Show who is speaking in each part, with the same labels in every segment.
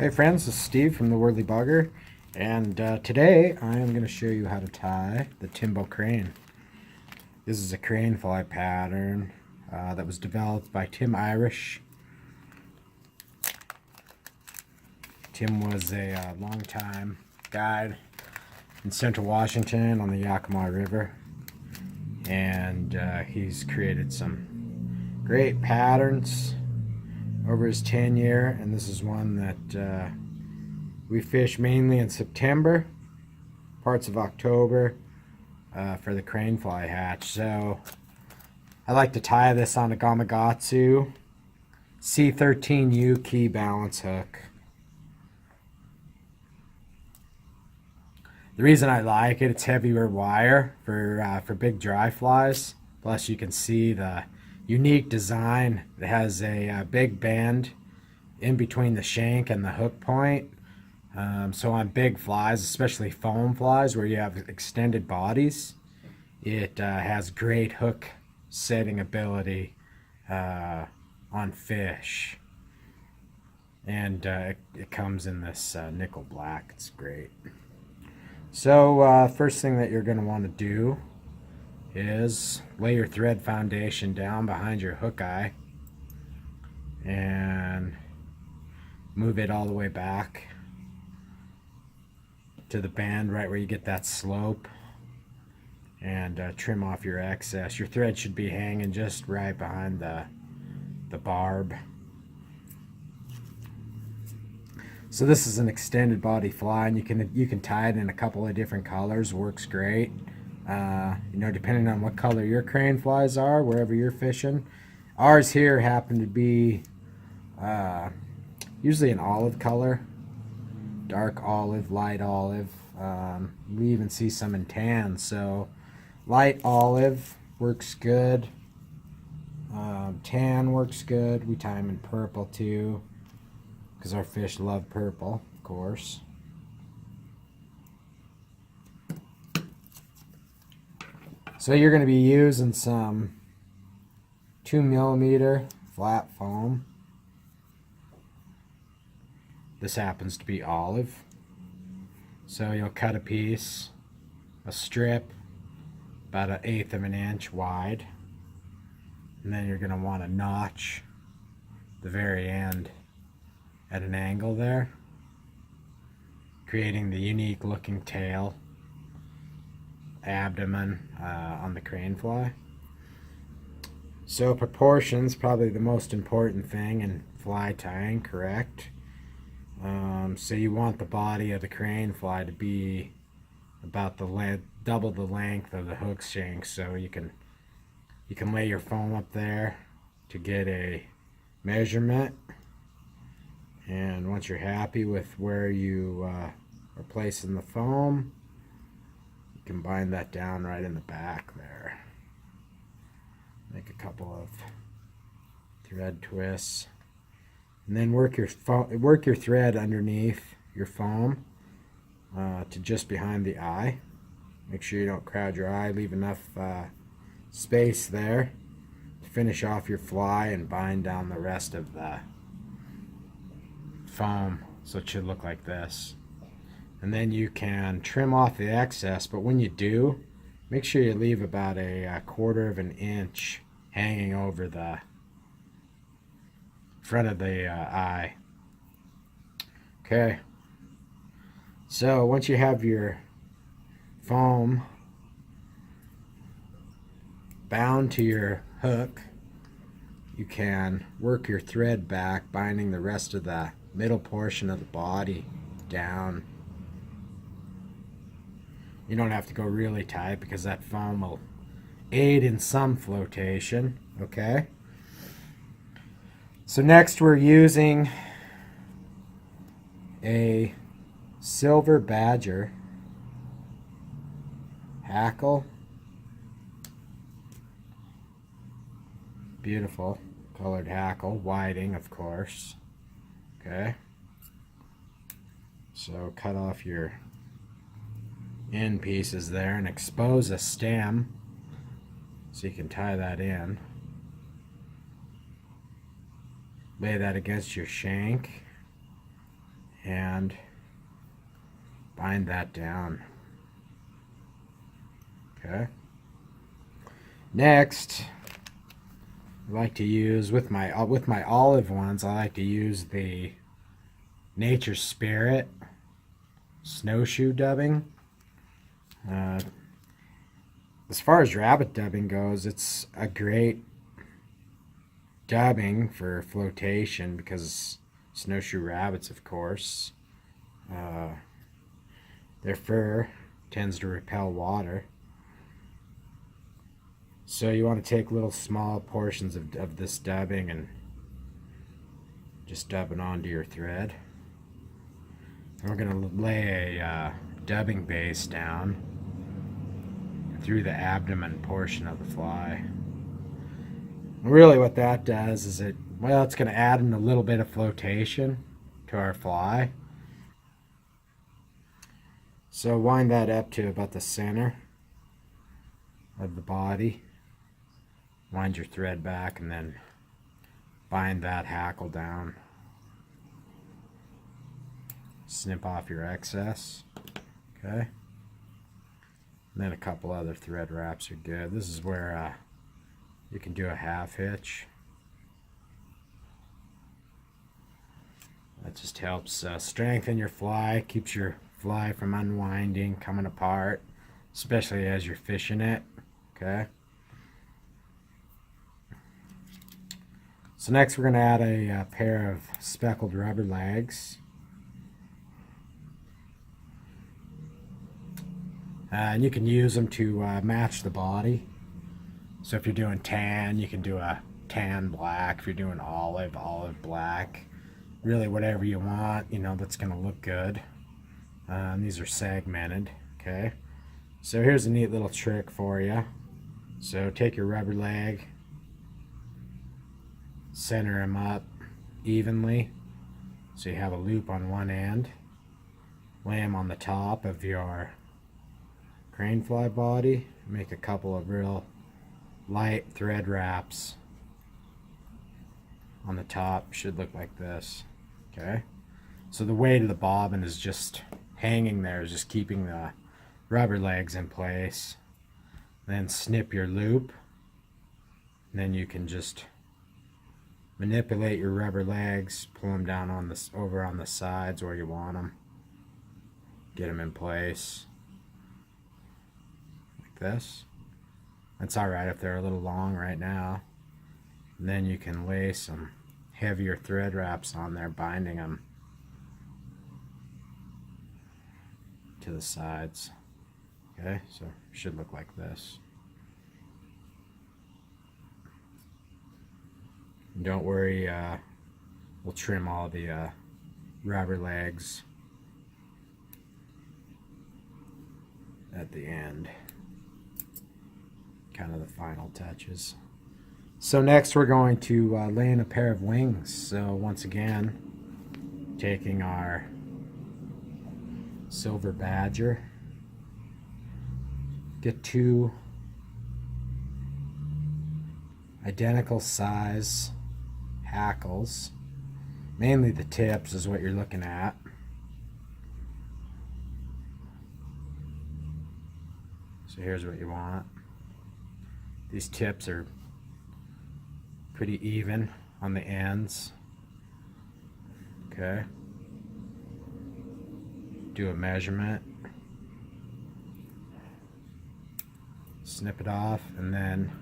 Speaker 1: Hey friends, this is Steve from the Worley Bugger, and today I am going to show you how to tie the Timbo Crane. This is a Cranefly pattern that was developed by Tim Irish. Tim was a long-time guide in central Washington on the Yakima River, and he's created some great patterns over his tenure, and this is one that we fish mainly in September, parts of October, for the Cranefly hatch. So I like to tie this on a Gamakatsu C13U key balance hook. The reason I like it, it's heavier wire for big dry flies. Plus you can see the unique design. It has a big bend in between the shank and the hook point. So on big flies, especially foam flies where you have extended bodies, it has great hook setting ability on fish. And it comes in this nickel black. It's great. So first thing that you're going to want to do is lay your thread foundation down behind your hook eye and move it all the way back to the bend right where you get that slope, and trim off your excess. Your thread should be hanging just right behind the barb. So this is an extended body fly, and you can tie it in a couple of different colors. Works great. Depending on what color your crane flies are, wherever you're fishing. Ours here happen to be usually an olive color, dark olive, light olive. We even see some in tan. So light olive works good. Tan works good. We tie them in purple too, because our fish love purple, of course. So you're going to be using some 2mm flat foam. This happens to be olive. So you'll cut a piece, a strip, about 1/8 of an inch wide. And then you're going to want to notch the very end at an angle there, creating the unique looking tail, abdomen on the Cranefly. So proportions, probably the most important thing in fly tying, correct? So you want the body of the Cranefly to be about double the length of the hook shank. So you can lay your foam up there to get a measurement, and once you're happy with where you are placing the foam, you can bind that down right in the back there. Make a couple of thread twists, and then work your thread underneath your foam to just behind the eye. Make sure you don't crowd your eye. Leave enough space there to finish off your fly and bind down the rest of the foam, so it should look like this. And then you can trim off the excess, but when you do, make sure you leave about a 1/4 of an inch hanging over the front of the eye. Okay, so once you have your foam bound to your hook, you can work your thread back, binding the rest of the middle portion of the body down. You don't have to go really tight because that foam will aid in some flotation. Okay, so next we're using a silver badger hackle. Beautiful colored hackle, whiting of course. Okay, so cut off your end pieces there and expose a stem so you can tie that in. Lay that against your shank and bind that down. Okay. Next, I like to use with my olive ones. I like to use the Nature Spirit snowshoe dubbing. As far as rabbit dubbing goes, it's a great dubbing for flotation because snowshoe rabbits, of course, their fur tends to repel water. So you want to take little small portions of this dubbing and just dub it onto your thread. And we're going to lay a dubbing base down through the abdomen portion of the fly. And really what that does is it's going to add in a little bit of flotation to our fly. So wind that up to about the center of the body. Wind your thread back and then bind that hackle down. Snip off your excess. Okay. And then a couple other thread wraps are good. This is where you can do a half hitch. That just helps strengthen your fly, keeps your fly from unwinding, coming apart, especially as you're fishing it. Okay. So next we're going to add a pair of speckled rubber legs. And you can use them to match the body. So if you're doing tan, you can do a tan black. If you're doing olive, olive black. Really whatever you want, you know, that's going to look good. And these are segmented. Okay. So here's a neat little trick for you. So take your rubber leg, center them up evenly so you have a loop on one end, lay them on the top of your cranefly body, make a couple of real light thread wraps on the top. Should look like this. Okay, so the weight of the bobbin is just hanging there, is just keeping the rubber legs in place. Then snip your loop, and then you can just manipulate your rubber legs, pull them down on this over on the sides where you want them, get them in place like this. That's alright if they're a little long right now. And then you can lay some heavier thread wraps on there, binding them to the sides. Okay, so it should look like this. Don't worry, we'll trim all the rubber legs at the end. Kind of the final touches. So next we're going to lay in a pair of wings. So once again, taking our silver badger, get two identical size hackles. Mainly the tips is what you're looking at. So here's what you want. These tips are pretty even on the ends. Okay. Do a measurement. Snip it off and then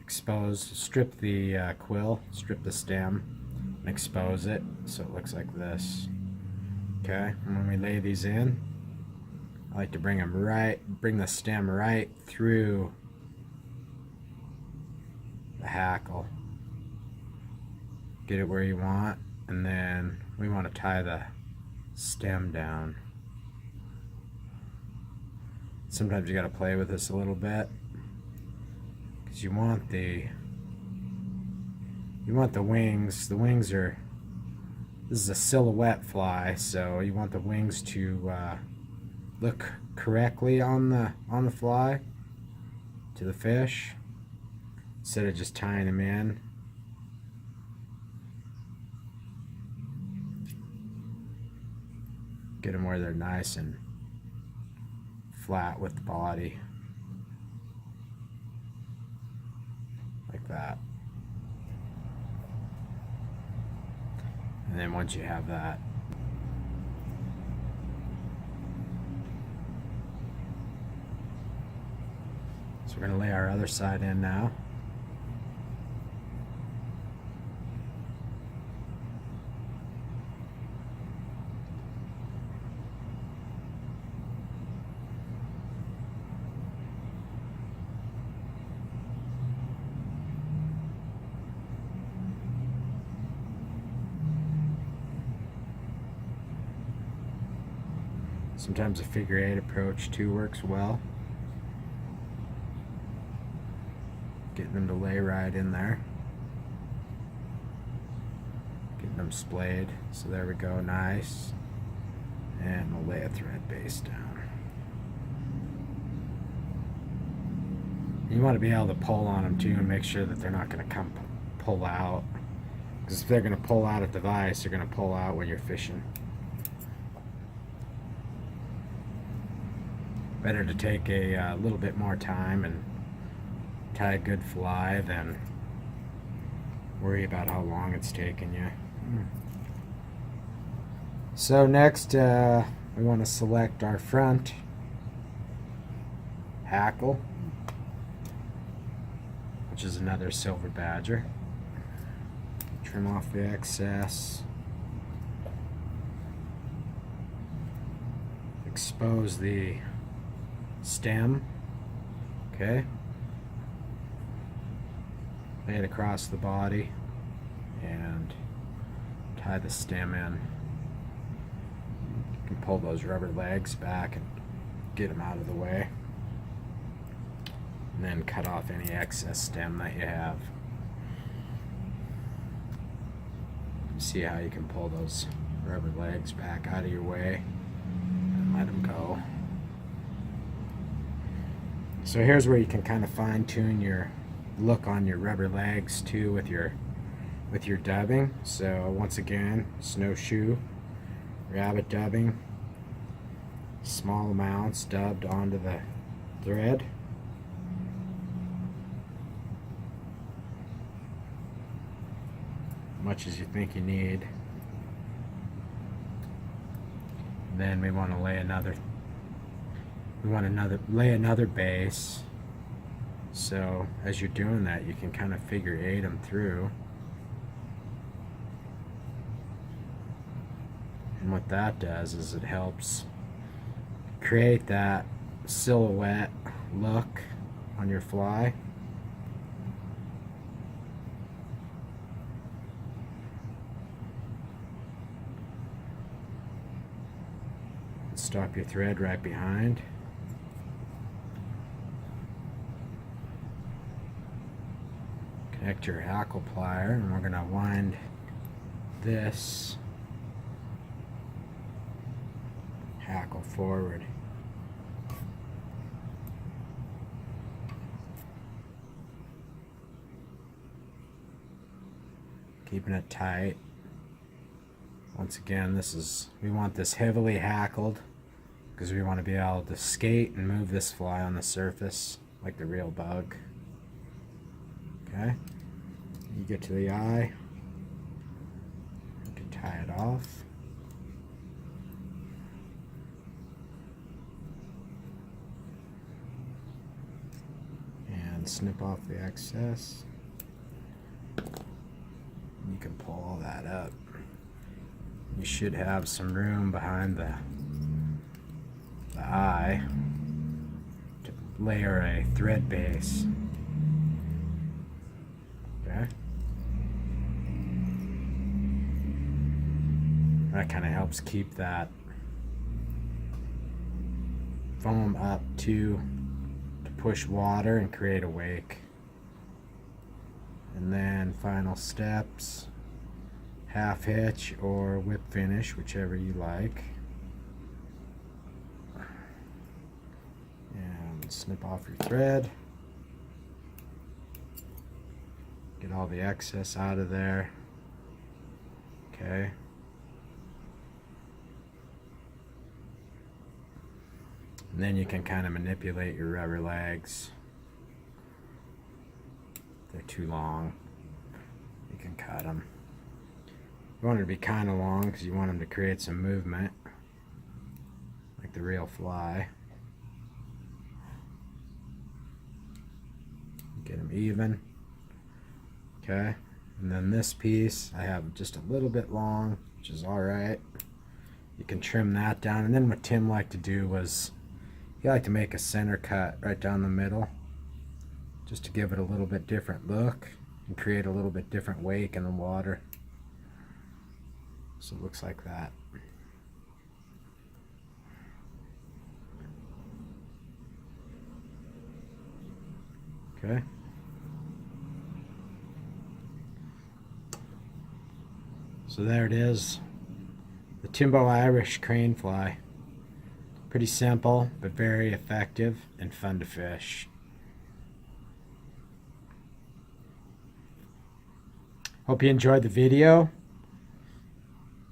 Speaker 1: strip the quill, strip the stem, and expose it so it looks like this. Okay, and when we lay these in, I like to bring the stem right through the hackle. Get it where you want, and then we want to tie the stem down. Sometimes you got to play with this a little bit. You want the wings. The wings are, this is a silhouette fly, so you want the wings to look correctly on the fly to the fish instead of just tying them in. Get them where they're nice and flat with the body. Like that. And then once you have that, so we're going to lay our other side in now. Sometimes a figure eight approach too works well. Getting them to lay right in there. Getting them splayed. So there we go, nice. And we'll lay a thread base down. You want to be able to pull on them too and make sure that they're not going to come pull out. Because if they're going to pull out at the vise, they're going to pull out when you're fishing. Better to take a little bit more time and tie a good fly than worry about how long it's taking you. So next we want to select our front hackle, which is another silver badger. Trim off the excess. Expose the stem. Okay. Lay it across the body and tie the stem in. You can pull those rubber legs back and get them out of the way. And then cut off any excess stem that you have. See how you can pull those rubber legs back out of your way and let them go. So here's where you can kind of fine-tune your look on your rubber legs too with your dubbing. So once again, snowshoe, rabbit dubbing, small amounts dubbed onto the thread. Much as you think you need. Then we want to lay another base. So as you're doing that, you can kind of figure eight them through. And what that does is it helps create that silhouette look on your fly. Stop your thread right behind. Connect your hackle plier, and we're going to wind this hackle forward. Keeping it tight. Once again, we want this heavily hackled because we want to be able to skate and move this fly on the surface like the real bug. Okay, you get to the eye, you can tie it off. And snip off the excess. You can pull all that up. You should have some room behind the eye to layer a thread base. Okay. That kind of helps keep that foam up to push water and create a wake. And then final steps, half hitch or whip finish, whichever you like. And snip off your thread. Get all the excess out of there. Okay. And then you can kind of manipulate your rubber legs. If they're too long, you can cut them. You want it to be kind of long because you want them to create some movement, like the real fly. Get them even. Okay, and then this piece I have just a little bit long, which is alright. You can trim that down, and then what Tim liked to do was he liked to make a center cut right down the middle, just to give it a little bit different look and create a little bit different wake in the water. So it looks like that. Okay. So there it is. The Timbo Irish Cranefly. Pretty simple, but very effective and fun to fish. Hope you enjoyed the video.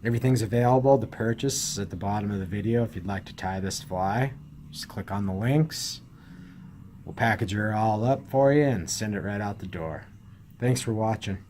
Speaker 1: Everything's available to purchase at the bottom of the video if you'd like to tie this fly. Just click on the links. We'll package her all up for you and send it right out the door. Thanks for watching.